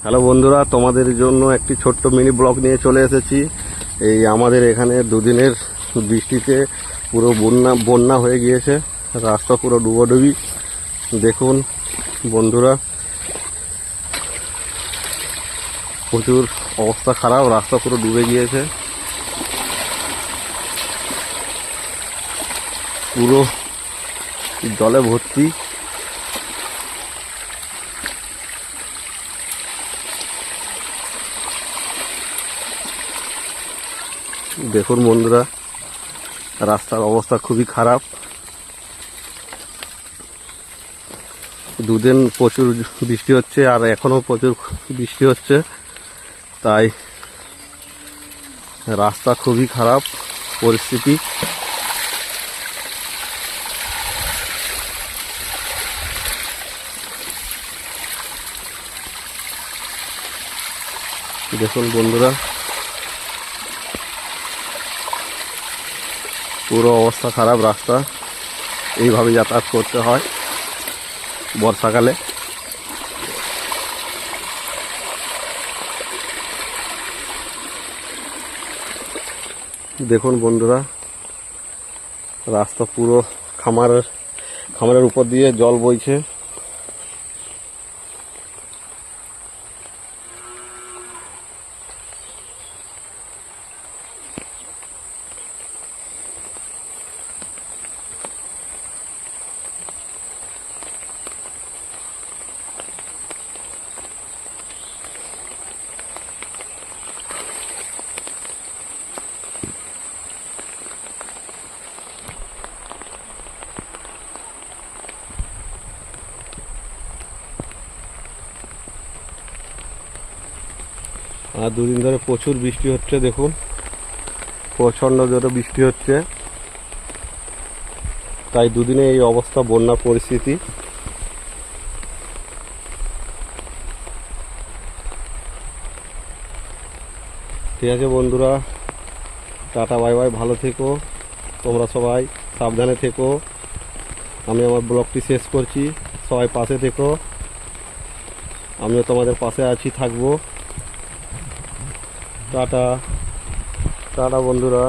Hello বন্ধুরা, তোমাদের জন্য একটি ছোট্ট মিনি ব্লগ নিয়ে চলে এসেছি। এই আমাদের এখানে দুদিনের বৃষ্টিতে পুরো বন্যা হয়ে গিয়েছে, রাস্তা পুরো ডুবোডুবি। দেখুন বন্ধুরা, প্রচুর অবস্থা খারাপ, রাস্তা পুরো ডুবে গিয়েছে, পুরো জলে ভর্তি। দেখুন বন্ধুরা, রাস্তার অবস্থা খুবই খারাপ। দুদিন প্রচুর বৃষ্টি হচ্ছে আর এখনো প্রচুর বৃষ্টি হচ্ছে, তাই রাস্তা খুবই খারাপ পরিস্থিতি। দেখুন বন্ধুরা, পুরো অবস্থা খারাপ রাস্তা। এইভাবে যাতায়াত করতে হয় বর্ষাকালে। দেখুন বন্ধুরা, রাস্তা পুরো খামারের উপর দিয়ে জল বইছে। আর দুদিন ধরে প্রচুর বৃষ্টি হচ্ছে, দেখুন প্রচণ্ড জোরে বৃষ্টি হচ্ছে, তাই দুদিনে এই অবস্থা, বন্যা পরিস্থিতি। ঠিক আছে বন্ধুরা, টাটা বাই বাই, ভালো থেকো তোমরা সবাই, সাবধানে থেকো। আমি আমার ব্লগটি শেষ করছি, সবাই পাশে থেকো, আমিও তোমাদের পাশে আছি, থাকবো। টাটা টাটা বন্ধুরা।